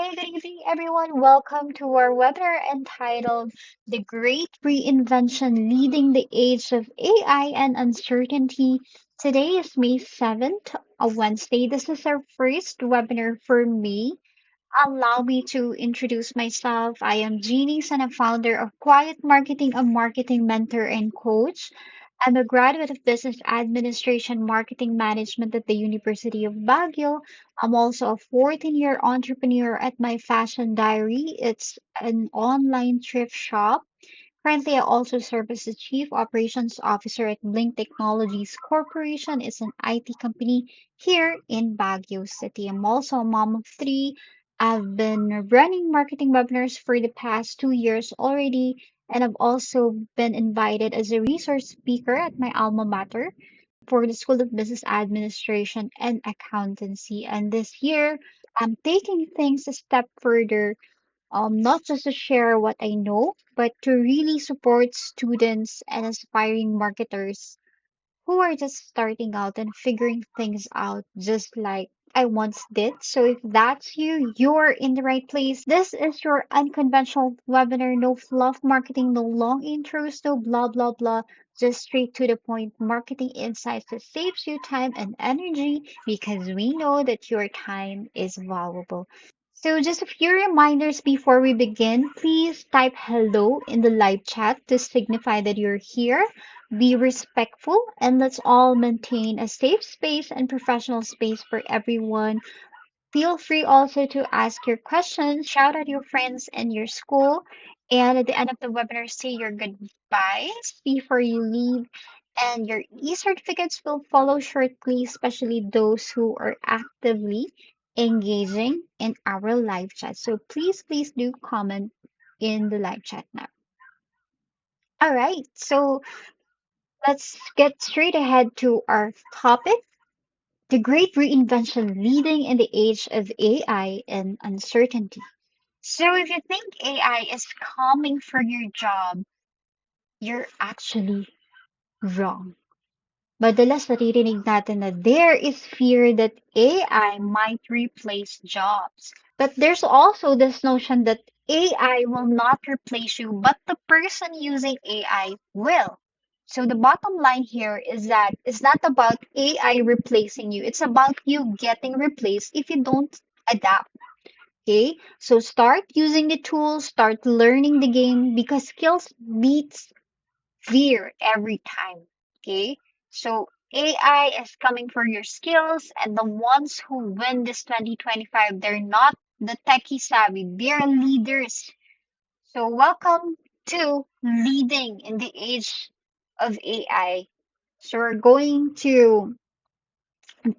Hi, good evening, everyone. Welcome to our webinar entitled The Great Reinvention Leading the Age of AI and Uncertainty. Today is May 7th, a Wednesday. This is our first webinar for May. Allow me to introduce myself. I am Jeannie, and a founder of Quiet Marketing, a marketing mentor and coach. I'm a graduate of Business Administration Marketing Management at the University of Baguio. I'm also a 14-year entrepreneur at My Fashion Diary. It's an online thrift shop. Currently, I also serve as the Chief Operations Officer at Blink Technologies Corporation. It's an IT company here in Baguio City. I'm also a mom of three. I've been running marketing webinars for the past 2 years already, and I've also been invited as a resource speaker at my alma mater for the School of Business Administration and Accountancy. And this year, I'm taking things a step further, not just to share what I know, but to really support students and aspiring marketers who are just starting out and figuring things out just like I once did. So if that's you, you're in the right place. This is your unconventional webinar. No fluff marketing, no long intros, no blah blah blah. Just straight to the point marketing insights that saves you time and energy because we know that your time is valuable. So just a few reminders before we begin. Please type hello in the live chat to signify that you're here. Be respectful and let's all maintain a safe space and professional space for everyone. Feel free also to ask your questions, shout out your friends and your school, and at the end of the webinar, say your goodbyes before you leave. And your e-certificates will follow shortly, especially those who are actively engaging in our live chat. So please do comment in the live chat now. All right, so let's get straight ahead to our topic. The great reinvention leading in the age of AI and uncertainty. So if you think AI is coming for your job, you're actually wrong. Madalas naririnig natin na there is fear that AI might replace jobs. But there's also this notion that AI will not replace you, but the person using AI will. So the bottom line here is that it's not about AI replacing you. It's about you getting replaced if you don't adapt. Okay, so start using the tools, start learning the game because skills beats fear every time. Okay, so AI is coming for your skills, and the ones who win this 2025, they're not the techie savvy, they're leaders. So, welcome to Leading in the Age of AI. So, we're going to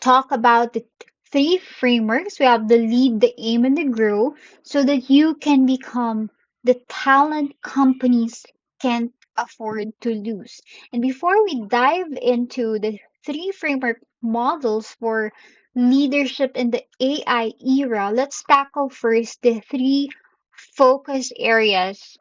talk about the three frameworks. We have the lead, the aim, and the grow so that you can become the talent companies can't afford to lose. And before we dive into the three framework models for leadership in the AI era, let's tackle first the three focus areas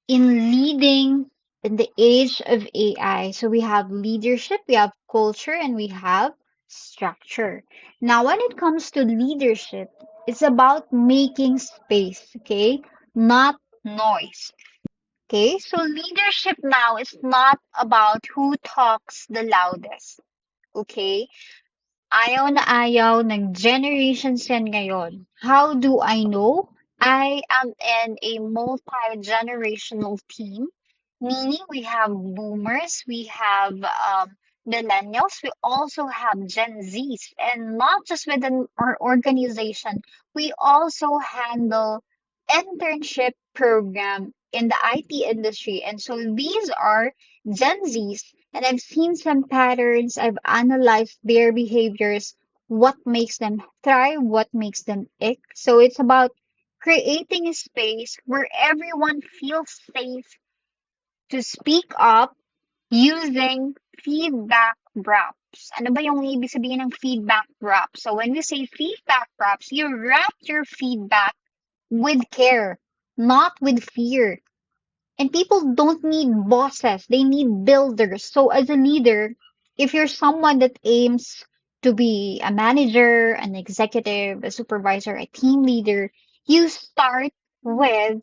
in leading in the age of AI. So we have leadership, we have culture, and we have structure. Now, when it comes to leadership, it's about making space, okay? Not noise. Okay, so leadership now is not about who talks the loudest. Okay? Ayaw na ayaw ng generations yan ngayon. How do I know? I am in a multi-generational team, meaning we have boomers, we have millennials, we also have Gen Zs, and not just within our organization, we also handle internship program in the IT industry. And so these are Gen Zs, and I've seen some patterns, I've analyzed their behaviors, what makes them thrive, what makes them ick. So it's about creating a space where everyone feels safe to speak up using feedback wraps. Ano ba yung ibig sabihin ng feedback wrap? So when we say feedback wraps, you wrap your feedback with care, not with fear. And people don't need bosses, they need builders. So as a leader, if you're someone that aims to be a manager, an executive, a supervisor, a team leader, You start with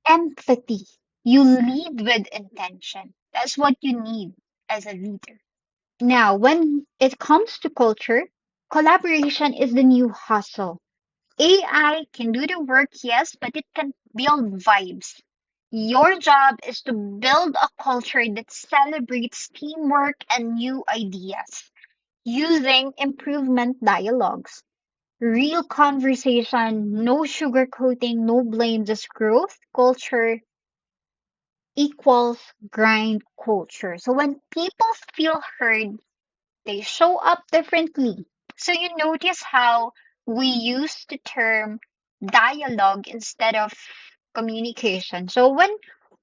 empathy. You lead with intention. That's what you need as a leader. Now, when it comes to culture, collaboration is the new hustle. AI can do the work, yes, but it can build vibes. Your job is to build a culture that celebrates teamwork and new ideas using improvement dialogues. Real conversation, no sugarcoating, no blame, just growth culture equals grind culture. So when people feel heard, they show up differently. So you notice how we use the term dialogue instead of communication. So when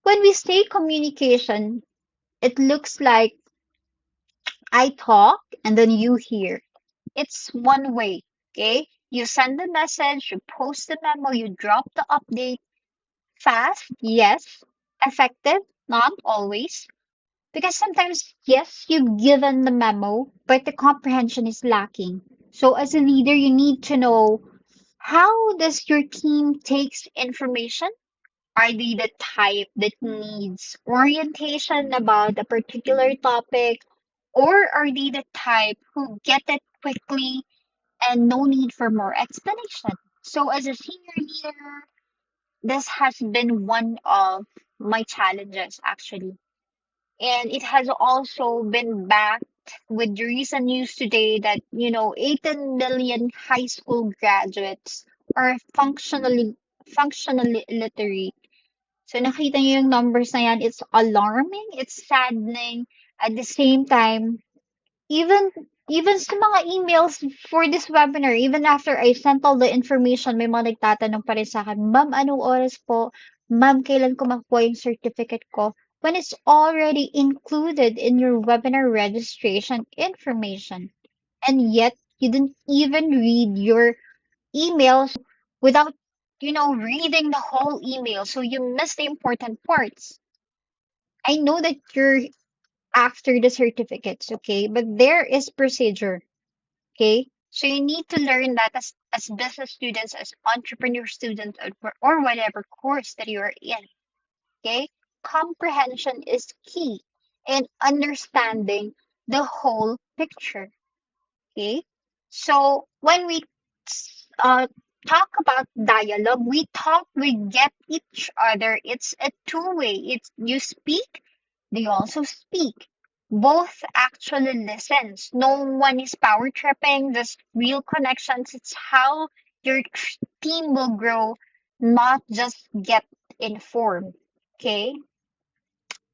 we say communication, it looks like I talk and then you hear. It's one way, okay? You send the message, you post the memo, you drop the update. Fast, yes. Effective, not always. Because sometimes, yes, you've given the memo, but the comprehension is lacking. So as a leader, you need to know, how does your team takes information? Are they the type that needs orientation about a particular topic? Or are they the type who get it quickly and no need for more explanation? So as a senior leader, this has been one of my challenges actually. And it has also been backed with the recent news today that, 18 million high school graduates are functionally illiterate. So nakita niyo yung numbers na yan, it's alarming, it's saddening. At the same time, even even sa mga emails for this webinar, even after I sent all the information, may mga nagtatanong pa rin sa akin, Ma'am, anong oras po? Ma'am, kailan ko makuha yung certificate ko? When it's already included in your webinar registration information. And yet, you didn't even read your emails without, reading the whole email. So you missed the important parts. I know that you're after the certificates, okay? But there is procedure, okay? So you need to learn that as business students, as entrepreneur students, or whatever course that you are in, okay? Comprehension is key in understanding the whole picture, okay? So when we uh, talk about dialogue, we get each other. It's a two-way. It's you speak, they also speak. Both actually listens. No one is power tripping, just real connections. It's how your team will grow, not just get informed. Okay?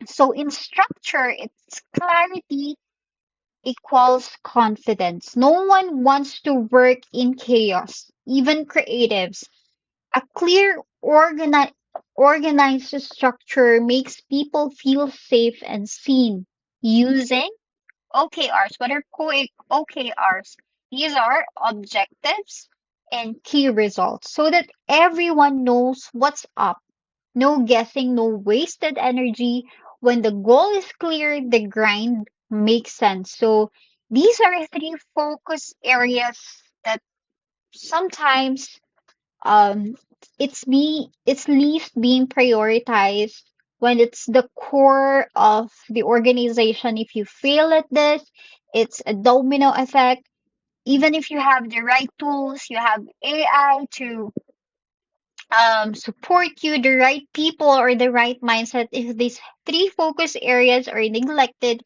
So in structure, it's clarity equals confidence. No one wants to work in chaos, even creatives. A clear, organized structure makes people feel safe and seen. Using OKRs, what are OKRs? These are objectives and key results so that everyone knows what's up. No guessing, no wasted energy. When the goal is clear, the grind makes sense. So these are three focus areas that sometimes um it's least being prioritized when it's the core of the organization. If you fail at this, it's a domino effect. Even if you have the right tools, you have AI to support you, the right people or the right mindset, if these three focus areas are neglected,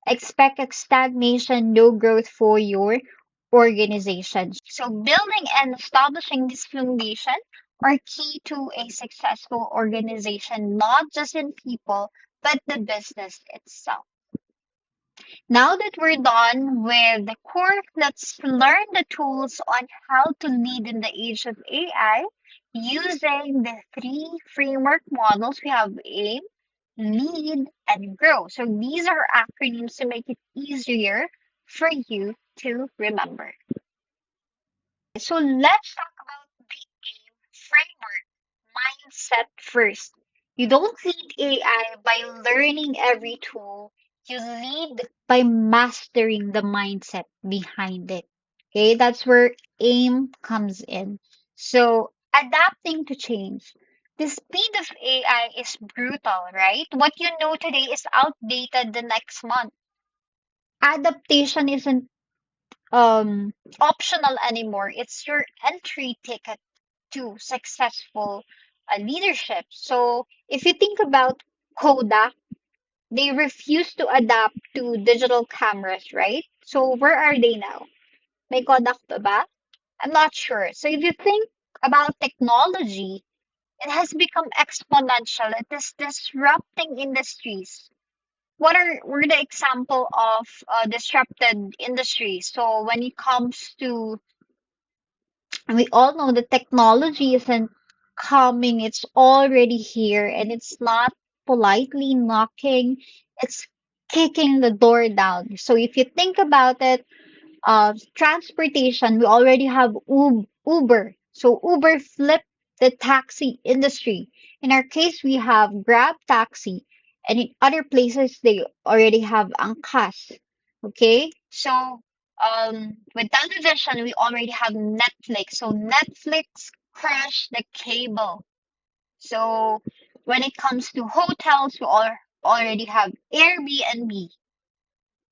expect a stagnation, no growth for your organization. So building and establishing this foundation are key to a successful organization, not just in people, but the business itself. Now that we're done with the core, let's learn the tools on how to lead in the age of AI using the three framework models. We have AIM, Lead, and Grow. So these are acronyms to make it easier for you to remember. So let's talk about the AIM framework. Mindset first. You don't lead AI by learning every tool. You lead by mastering the mindset behind it. Okay, that's where AIM comes in. So Adapting to change. The speed of AI is brutal, right? What you know today is outdated the next month. Adaptation isn't optional anymore. It's your entry ticket to successful leadership. So if you think about Kodak, they refuse to adapt to digital cameras, right? So where are they now? May Kodak pa ba? I'm not sure. So if you think about technology, it has become exponential. It is disrupting industries. What were the example of disrupted industries? So when it comes to, we all know the technology isn't coming, it's already here, and it's not politely knocking, it's kicking the door down. So if you think about it, transportation, we already have Uber. So Uber flipped the taxi industry. In our case, we have Grab Taxi, and in other places, they already have Angkas. Okay, so with television, we already have Netflix. So Netflix crashed the cable. So when it comes to hotels, we already have Airbnb,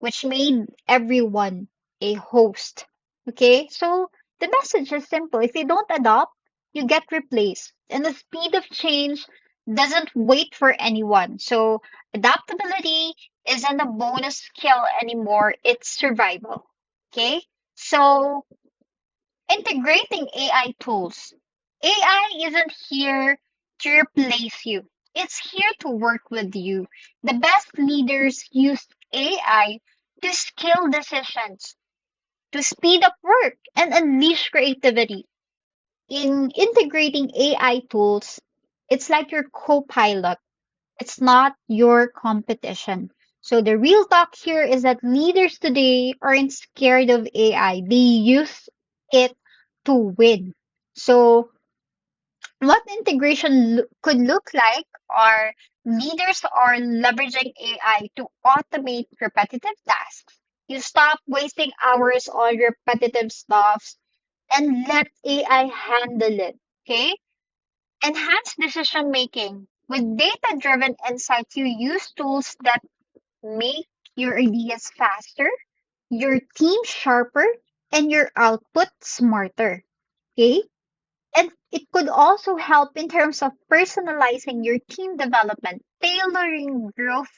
which made everyone a host. Okay, so the message is simple. If you don't adopt, you get replaced. And the speed of change doesn't wait for anyone. So adaptability isn't a bonus skill anymore, it's survival. Okay, so integrating AI tools. AI isn't here to replace you. It's here to work with you. The best leaders use AI to scale decisions, to speed up work, and unleash creativity. In integrating AI tools, it's like your co-pilot. It's not your competition. So the real talk here is that leaders today aren't scared of AI. They use it to win. So what integration could look like are leaders are leveraging AI to automate repetitive tasks. You stop wasting hours on repetitive stuff and let AI handle it. Okay? Enhance decision making. With data driven insights, you use tools that make your ideas faster, your team sharper, and your output smarter. Okay? And it could also help in terms of personalizing your team development, tailoring growth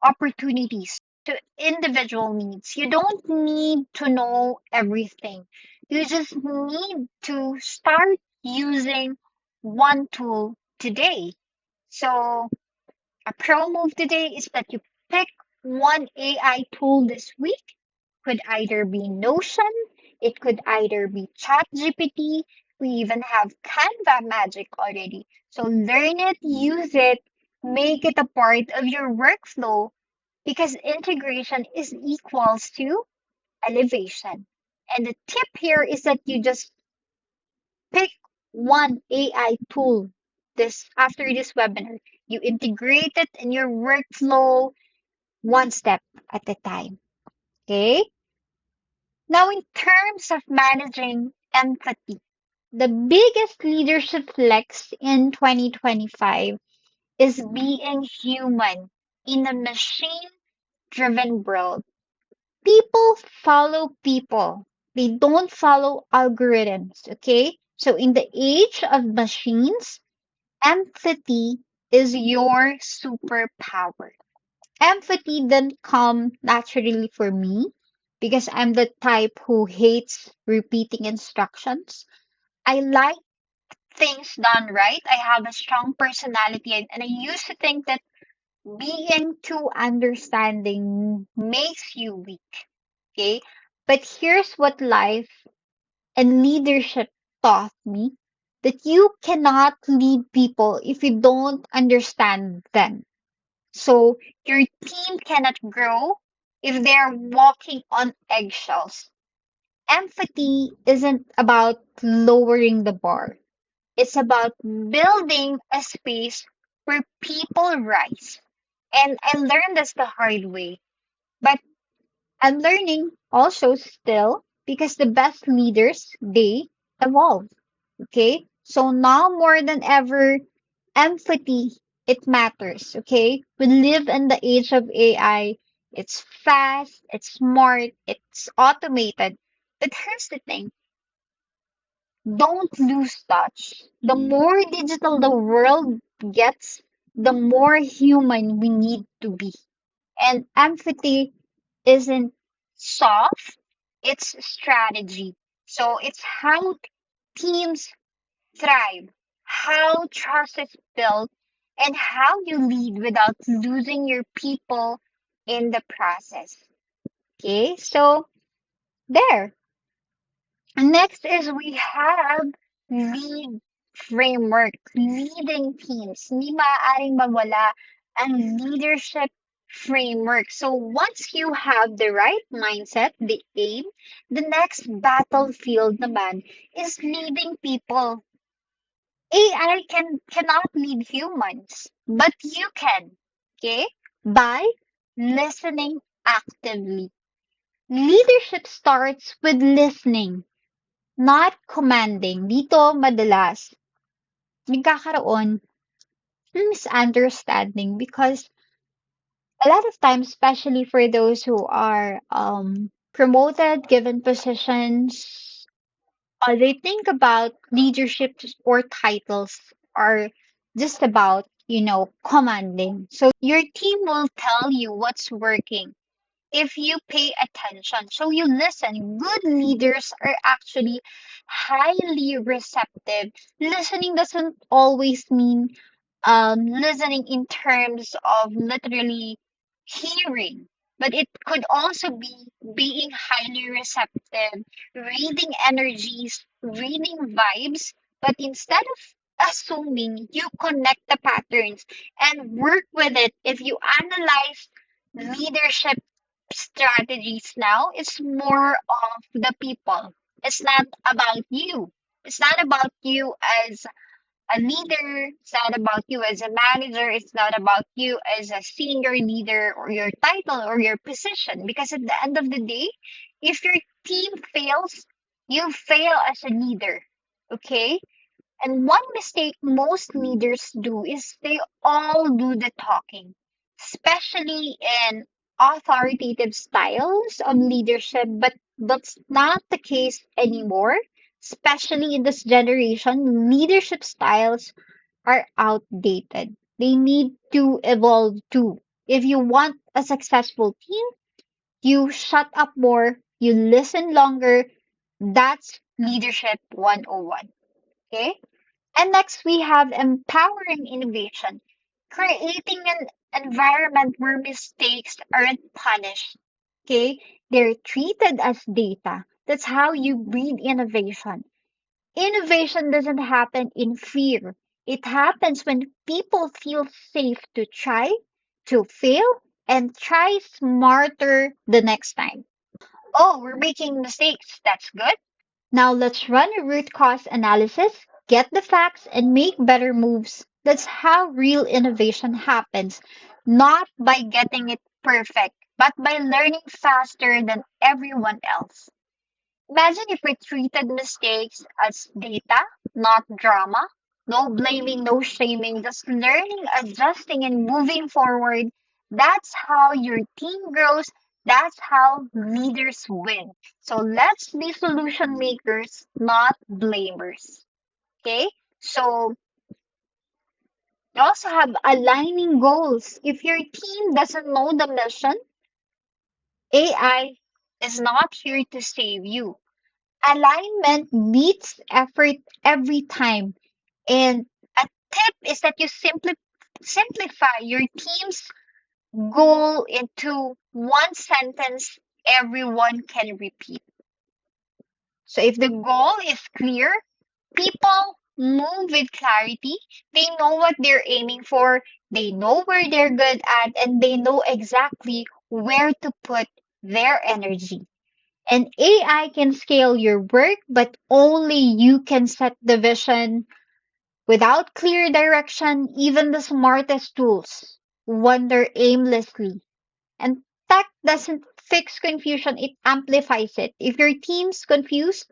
opportunities to individual needs. You don't need to know everything. You just need to start using one tool today. So, a pro move today is that you pick one AI tool this week. Could either be Notion, it could either be ChatGPT. We even have Canva Magic already. So learn it, use it, make it a part of your workflow because integration is equals to elevation. And the tip here is that you just pick one AI tool this after this webinar. You integrate it in your workflow one step at a time. Okay? Now, in terms of managing empathy, the biggest leadership flex in 2025 is being human in a machine driven world. People follow people, they don't follow algorithms. Okay. So, in the age of machines, empathy is your superpower. Empathy didn't come naturally for me because I'm the type who hates repeating instructions. I like things done right. I have a strong personality, and I used to think that being too understanding makes you weak. Okay. But here's what life and leadership taught me that you cannot lead people if you don't understand them. So your team cannot grow if they're walking on eggshells. Empathy isn't about lowering the bar. It's about building a space where people rise. And I learned this the hard way, but I'm learning also still because the best leaders, they evolve. Okay. So now more than ever, empathy, it matters, okay? We live in the age of AI. It's fast, it's smart, it's automated. But here's the thing, don't lose touch. The more digital the world gets, the more human we need to be. And empathy isn't soft, it's strategy. So it's how teams thrive, how trust is built, and how you lead without losing your people in the process. Okay, so there. Next is we have lead framework, leading teams. Hindi maaaring mawala ang leadership framework. So once you have the right mindset, the aim, the next battlefield naman is leading people. AI cannot lead humans, but you can, okay? By listening actively. Leadership starts with listening, not commanding. Dito madalas nagkakaroon ng misunderstanding because a lot of times, especially for those who are promoted, given positions, they think about leadership or titles are just about, commanding. So your team will tell you what's working if you pay attention. So you listen. Good leaders are actually highly receptive. Listening doesn't always mean listening in terms of literally hearing, but it could also be being highly receptive, reading energies, reading vibes, but instead of assuming, you connect the patterns and work with it. If you analyze leadership strategies now, it's more of the people. It's not about you. It's not about you as a leader. It's not about you as a manager. It's not about you as a senior leader or your title or your position. Because at the end of the day, if your team fails, you fail as a leader. Okay? And one mistake most leaders do is they all do the talking, especially in authoritative styles of leadership, but that's not the case anymore. Especially in this generation, leadership styles are outdated. They need to evolve too. If you want a successful team, you shut up more, you listen longer. That's leadership 101. Okay? And next, we have empowering innovation, creating an environment where mistakes aren't punished. Okay, they're treated as data. That's how you breed innovation. Innovation doesn't happen in fear. It happens when people feel safe to try, to fail, and try smarter the next time. Oh, we're making mistakes. That's good. Now let's run a root cause analysis, get the facts, and make better moves. That's how real innovation happens, not by getting it perfect, but by learning faster than everyone else. Imagine if we treated mistakes as data, not drama. No blaming, no shaming, just learning, adjusting, and moving forward. That's how your team grows. That's how leaders win. So let's be solution makers, not blamers. Okay? So you also have aligning goals. If your team doesn't know the mission, AI is not here to save you. Alignment beats effort every time. And a tip is that you simplify your team's goal into one sentence everyone can repeat. So if the goal is clear, people move with clarity. They know what they're aiming for, they know where they're good at, and they know exactly where to put their energy. And AI can scale your work, but only you can set the vision. Without clear direction, even the smartest tools wander aimlessly. And tech doesn't fix confusion, it amplifies it. If your team's confused,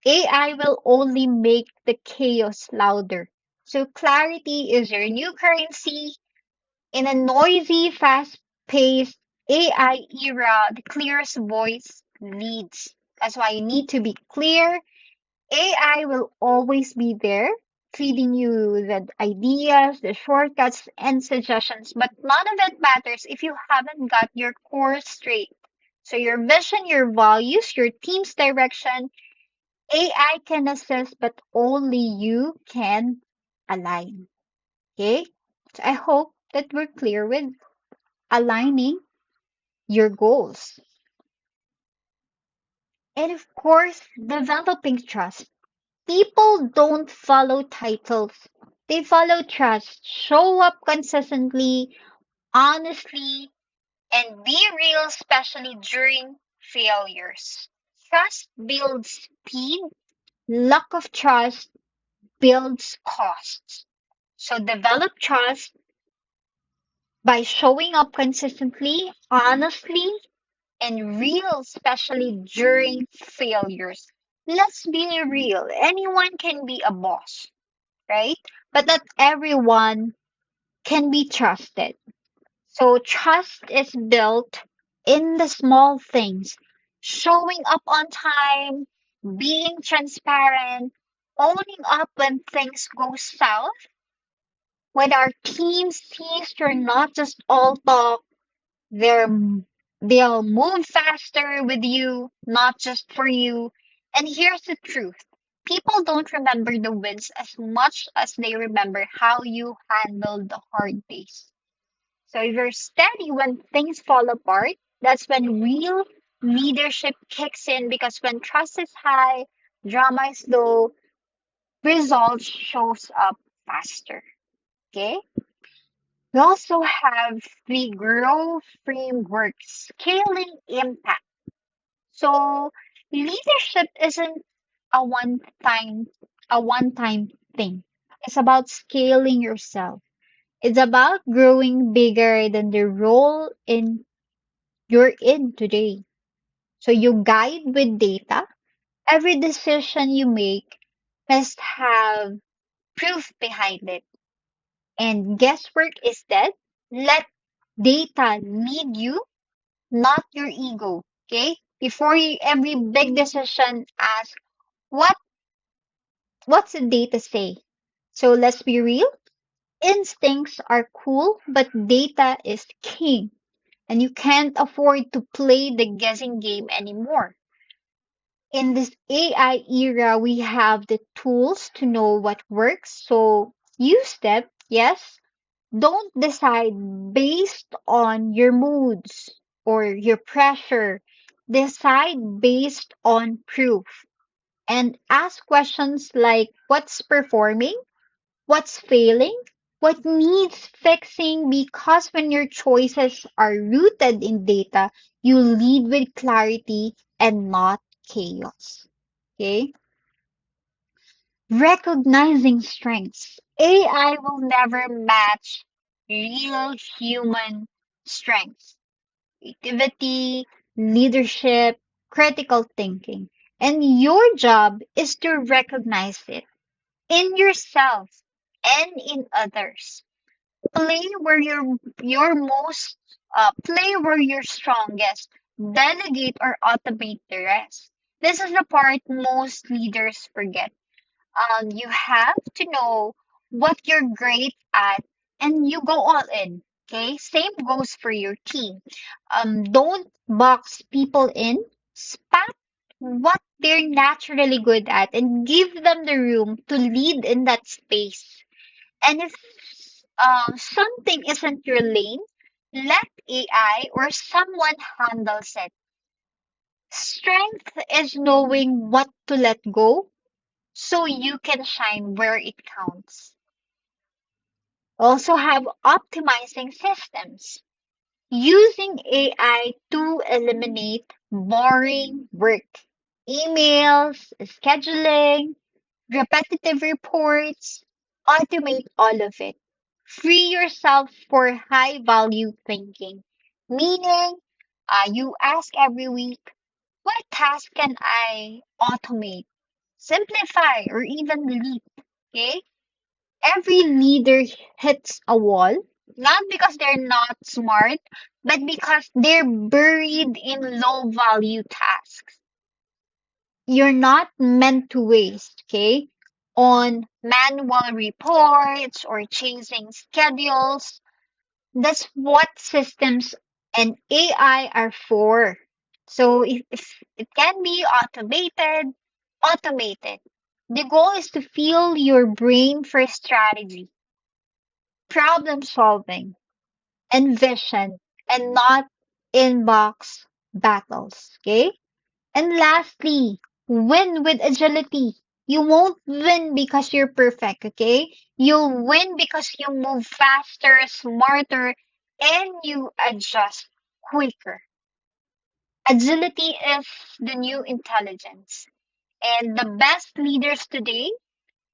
AI will only make the chaos louder. So clarity is your new currency. In a noisy, fast-paced AI era, the clearest voice leads. That's why you need to be clear. AI will always be there, feeding you the ideas, the shortcuts, and suggestions, but none of it matters if you haven't got your core straight. So your vision, your values, your team's direction, AI can assist, but only you can align. Okay? So I hope that we're clear with aligning your goals. And of course, developing trust. People don't follow titles. They follow trust. Show up consistently, honestly, and be real, especially during failures. Trust builds speed. Lack of trust builds costs. So develop trust by showing up consistently, honestly, and real, especially during failures. Let's be real. Anyone can be a boss, right? But not everyone can be trusted. So trust is built in the small things. Showing up on time, being transparent, owning up when things go south. When our team sees you're not just all talk, they're, they'll move faster with you, not just for you. And here's the truth. People don't remember the wins as much as they remember how you handled the hard days. So if you're steady when things fall apart, that's when real leadership kicks in because when trust is high, drama is low, results shows up faster. Okay? We also have the grow framework, scaling impact. So leadership isn't a one time thing. It's about scaling yourself. It's about growing bigger than the role in you're in today. So you guide with data. Every decision you make must have proof behind it. And guesswork is dead. Let data lead you, not your ego. Okay? Before you every big decision, ask what what's the data say? So let's be real. Instincts are cool, but data is king. And you can't afford to play the guessing game anymore. In this AI era, we have the tools to know what works. So use them, yes. Don't decide based on your moods or your pressure. Decide based on proof and ask questions like what's performing, what's failing, what needs fixing, because when your choices are rooted in data, you lead with clarity and not chaos. Okay? Recognizing strengths. AI will never match real human strengths, creativity, leadership, critical thinking. And your job is to recognize it in yourself and in others. Play where play where you're strongest. Delegate or automate the rest. This is the part most leaders forget. You have to know what you're great at and you go all in. Okay, same goes for your team. Don't box people in. Spot what they're naturally good at and give them the room to lead in that space. And if something isn't your lane, let AI or someone handles it. Strength is knowing what to let go so you can shine where it counts. Also have optimizing systems. Using AI to eliminate boring work, emails, scheduling, repetitive reports, automate all of it. Free yourself for high value thinking, meaning you ask every week, what task can I automate? simplify, or even leap. Okay? Every leader hits a wall, not because they're not smart, but because they're buried in low value tasks. You're not meant to waste, okay? On manual reports or chasing schedules. That's what systems and AI are for. So if it can be automated, automated. The goal is to fuel your brain for strategy, problem solving, and vision, and not inbox battles. Okay? And lastly, win with agility. You won't win because you're perfect, okay? You'll win because you move faster, smarter, and you adjust quicker. Agility is the new intelligence. And the best leaders today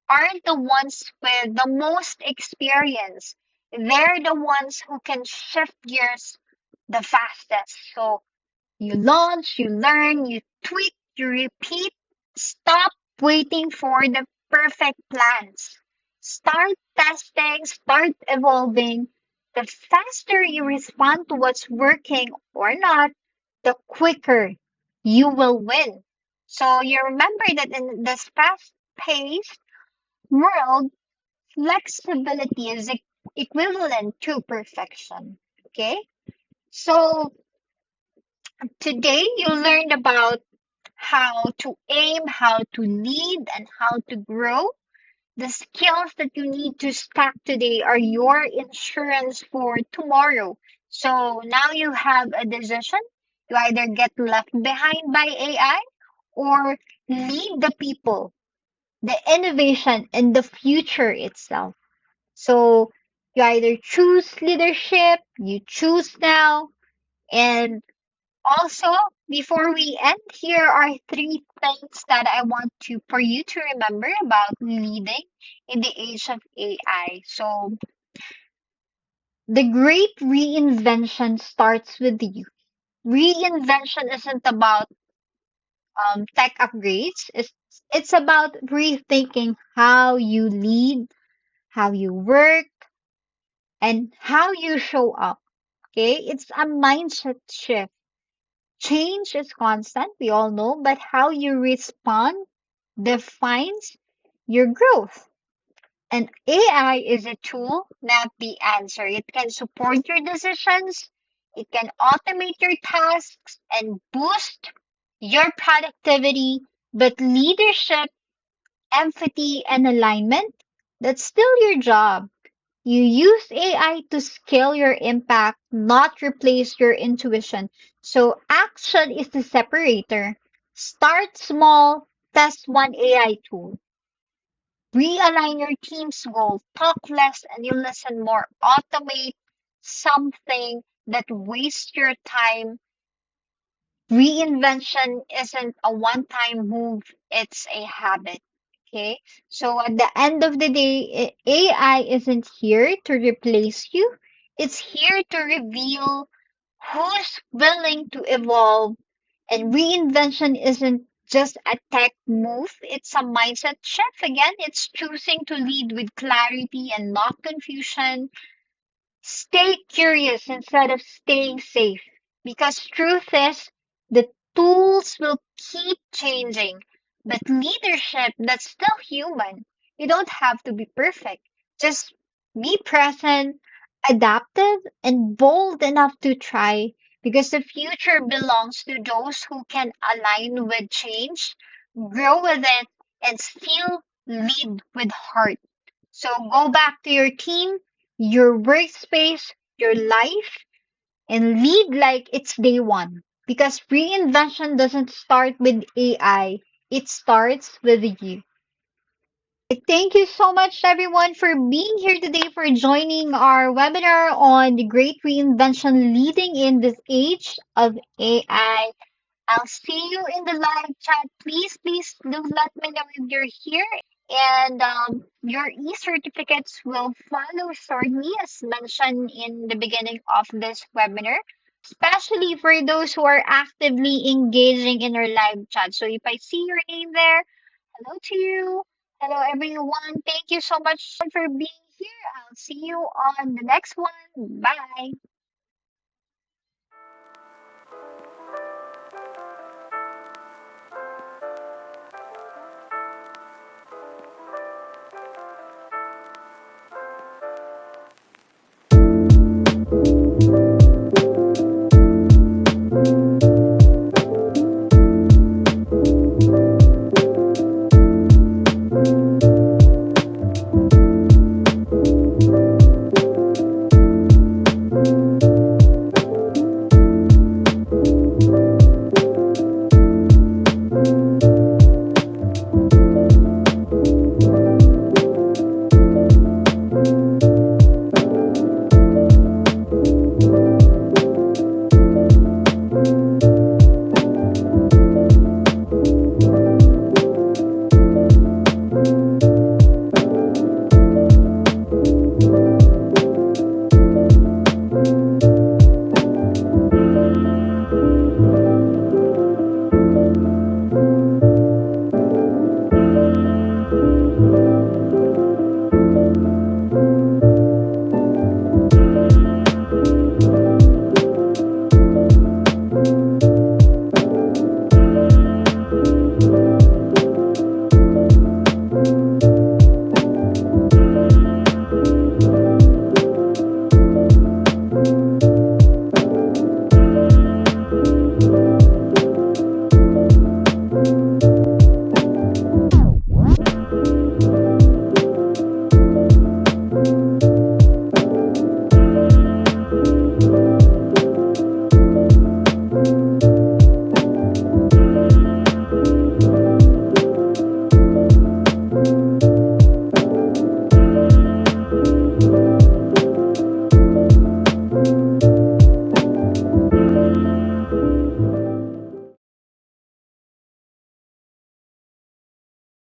aren't the ones with the most experience. They're the ones who can shift gears the fastest. So you launch, you learn, you tweak, you repeat. Stop waiting for the perfect plans. Start testing, start evolving. The faster you respond to what's working or not, the quicker you will win. So you remember that in this fast-paced world, flexibility is equivalent to perfection. Okay? So today you learned about how to aim, how to lead, and how to grow. The skills that you need to stack today are your insurance for tomorrow. So now you have a decision. You either get left behind by AI or lead the people, the innovation, and the future itself. So you either choose leadership, you choose now, and also, before we end, here are three things that I want to for you to remember about leading in the age of AI. So, the great reinvention starts with you. Reinvention isn't about tech upgrades. It's about rethinking how you lead, how you work, and how you show up. Okay, it's a mindset shift. Change is constant, we all know, but how you respond defines your growth. And AI is a tool, not the answer. It can support your decisions, it can automate your tasks, and boost your productivity. But leadership, empathy, and alignment, that's still your job. You use AI to scale your impact, not replace your intuition. So action is the separator. Start small, test one AI tool. Realign your team's goal, talk less and you listen more. Automate something that wastes your time. Reinvention isn't a one-time move, it's a habit. Okay? So at the end of the day, AI isn't here to replace you. It's here to reveal who's willing to evolve. And reinvention isn't just a tech move, it's a mindset shift. Again, it's choosing to lead with clarity and not confusion. Stay curious instead of staying safe. Because truth is, the tools will keep changing. But leadership, that's still human. You don't have to be perfect. Just be present, adaptive, and bold enough to try. Because the future belongs to those who can align with change, grow with it, and still lead with heart. So go back to your team, your workspace, your life, and lead like it's day one. Because reinvention doesn't start with AI, it starts with you. Thank you so much, everyone, for being here today, for joining our webinar on the great reinvention leading in this age of AI. I'll see you in the live chat. Please do let me know if you're here. And your e-certificates will follow shortly, as mentioned in the beginning of this webinar, especially for those who are actively engaging in our live chat. So if I see your name there, hello to you. Hello, everyone. Thank you so much for being here. I'll see you on the next one. Bye.